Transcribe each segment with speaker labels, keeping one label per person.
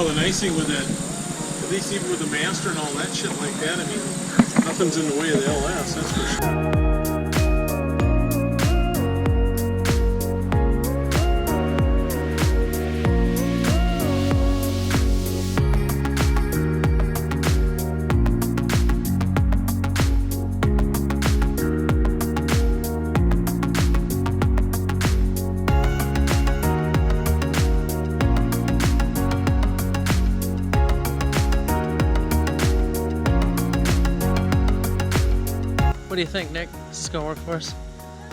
Speaker 1: know, the nice thing with it, at least even with the Master and all that shit like that, I mean, nothing's in the way of the LS, that's for sure.
Speaker 2: What do you think, Nick? Is this gonna work for us?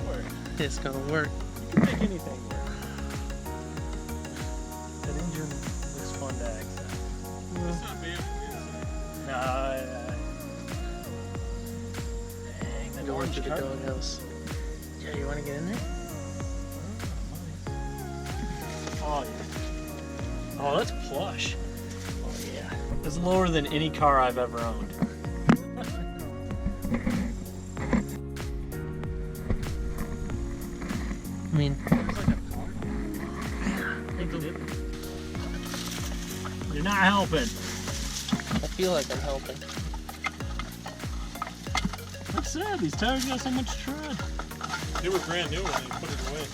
Speaker 3: Work.
Speaker 2: It's gonna work.
Speaker 3: You can make anything work. That engine looks fun to access.
Speaker 1: It's not bad from the inside.
Speaker 3: Dang, that
Speaker 2: Go
Speaker 3: orange
Speaker 2: into the
Speaker 3: carpet.
Speaker 2: doghouse. Yeah, you wanna get in there?
Speaker 3: Oh, yeah. Oh, that's plush.
Speaker 2: Oh yeah.
Speaker 3: It's lower than any car I've ever owned.
Speaker 2: I mean,
Speaker 3: You're not helping.
Speaker 2: I feel like I'm helping.
Speaker 3: Like I said, these tires got so much tread.
Speaker 1: They were brand new when they put it away.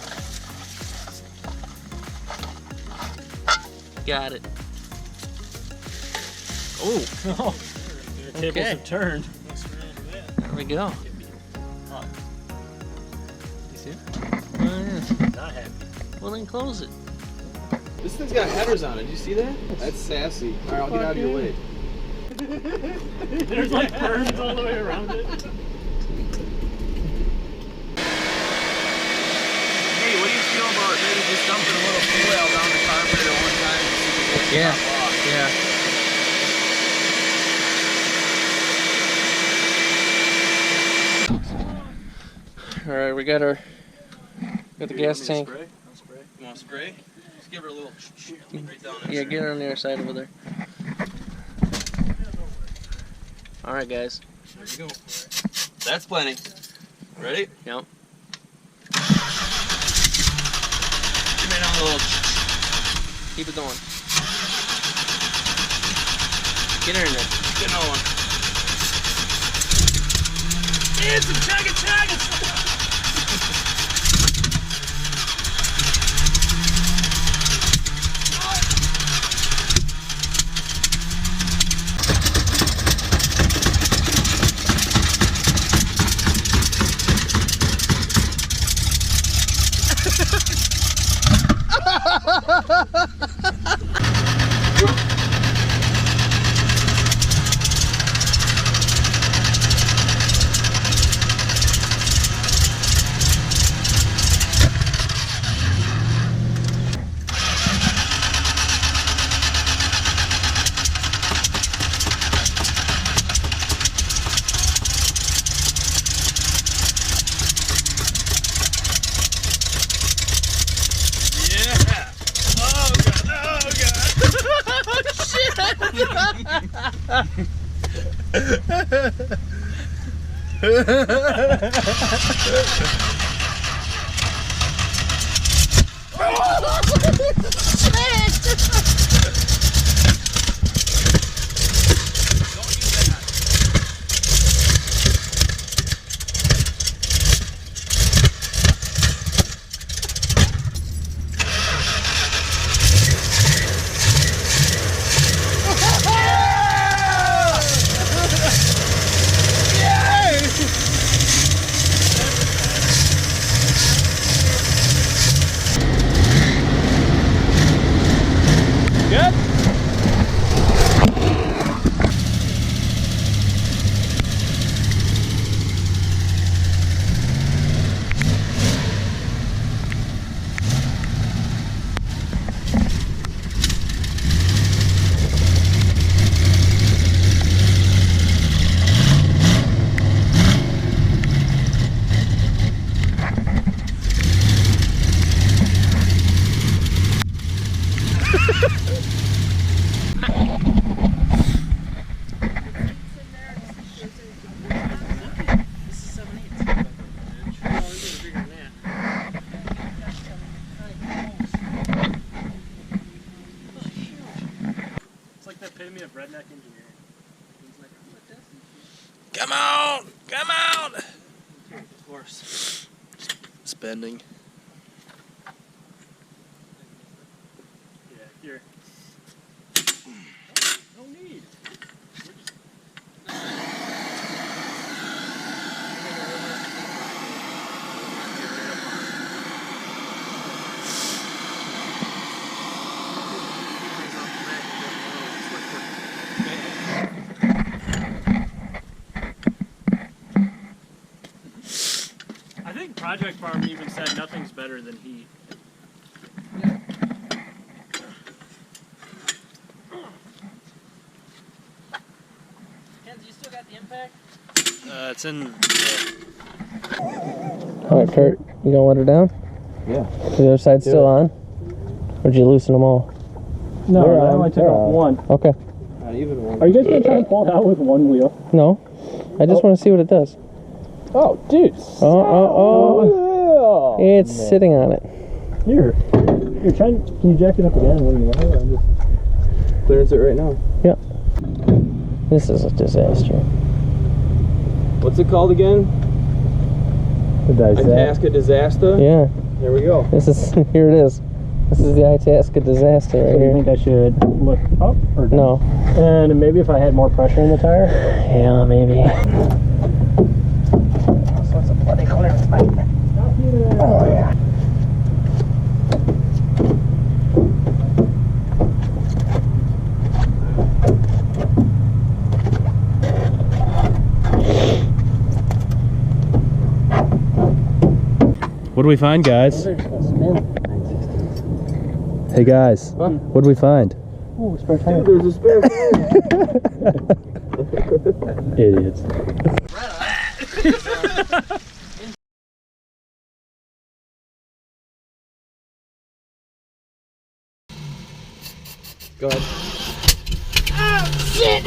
Speaker 2: Got it. Oh,
Speaker 3: Oh, the tables
Speaker 2: Okay.
Speaker 3: have turned.
Speaker 1: Mess around with that.
Speaker 2: there we go.
Speaker 3: You see it?
Speaker 2: Oh, yeah.
Speaker 3: Not happy.
Speaker 2: Well, then close it.
Speaker 4: This thing's got headers on it. Did you see that? That's sassy. All right, I'll get out of your way.
Speaker 3: There's like berms all the way around it.
Speaker 4: Hey, what do you feel about maybe just dumping a little fuel oil down the carburetor one time and see if it gets
Speaker 2: Yeah.
Speaker 4: top off?
Speaker 2: Yeah. All right, we got the gas tank.
Speaker 4: Spray? You want to spray? Just give her a little right down there.
Speaker 2: Yeah, get her on the other side over there. All right, guys.
Speaker 4: There you go. That's plenty. Ready?
Speaker 2: Yep.
Speaker 4: Give me another little.
Speaker 2: Keep it going. Get her in there.
Speaker 4: Get another one.
Speaker 3: It's a chugga. of redneck engineering. He's like, I'm a test.
Speaker 2: Come on! Come on!
Speaker 3: Of course.
Speaker 2: Spending.
Speaker 3: Yeah, here. No need. I think Project Farm even said nothing's better than heat.
Speaker 5: Kenzie, you still got the impact?
Speaker 3: It's in.
Speaker 2: Alright, Kurt, you gonna let her down?
Speaker 6: Yeah.
Speaker 2: The other side's still on? Or did you loosen them all?
Speaker 3: No,
Speaker 6: They're
Speaker 3: I
Speaker 6: on,
Speaker 3: only took
Speaker 6: they're
Speaker 3: off
Speaker 6: on.
Speaker 3: one.
Speaker 2: Okay.
Speaker 6: Not even one.
Speaker 3: Are you guys gonna try to pull it out with one wheel?
Speaker 2: No. I just want to see what it does.
Speaker 3: Oh, dude.
Speaker 2: Oh. It's sitting on it.
Speaker 3: Here. You're trying. Can you jack it up again? What do you want? I'm just...
Speaker 6: Clearance it right now.
Speaker 2: Yep. This is a disaster.
Speaker 6: What's it called again? Itasca Disasta?
Speaker 2: Yeah.
Speaker 6: There we go.
Speaker 2: This is, here it is. This is the Itasca disaster right
Speaker 3: So you
Speaker 2: here.
Speaker 3: think I should look up or down?
Speaker 2: No.
Speaker 3: And maybe if I had more pressure in the tire?
Speaker 2: Yeah, maybe. All sorts of bloody clearance, mate. Oh, yeah.
Speaker 7: What do we find, guys? Hey guys, what do we find?
Speaker 3: Oh, spare tire.
Speaker 6: Dude, there's a spare tire.
Speaker 7: Idiots.
Speaker 6: Go ahead.
Speaker 5: Oh, shit!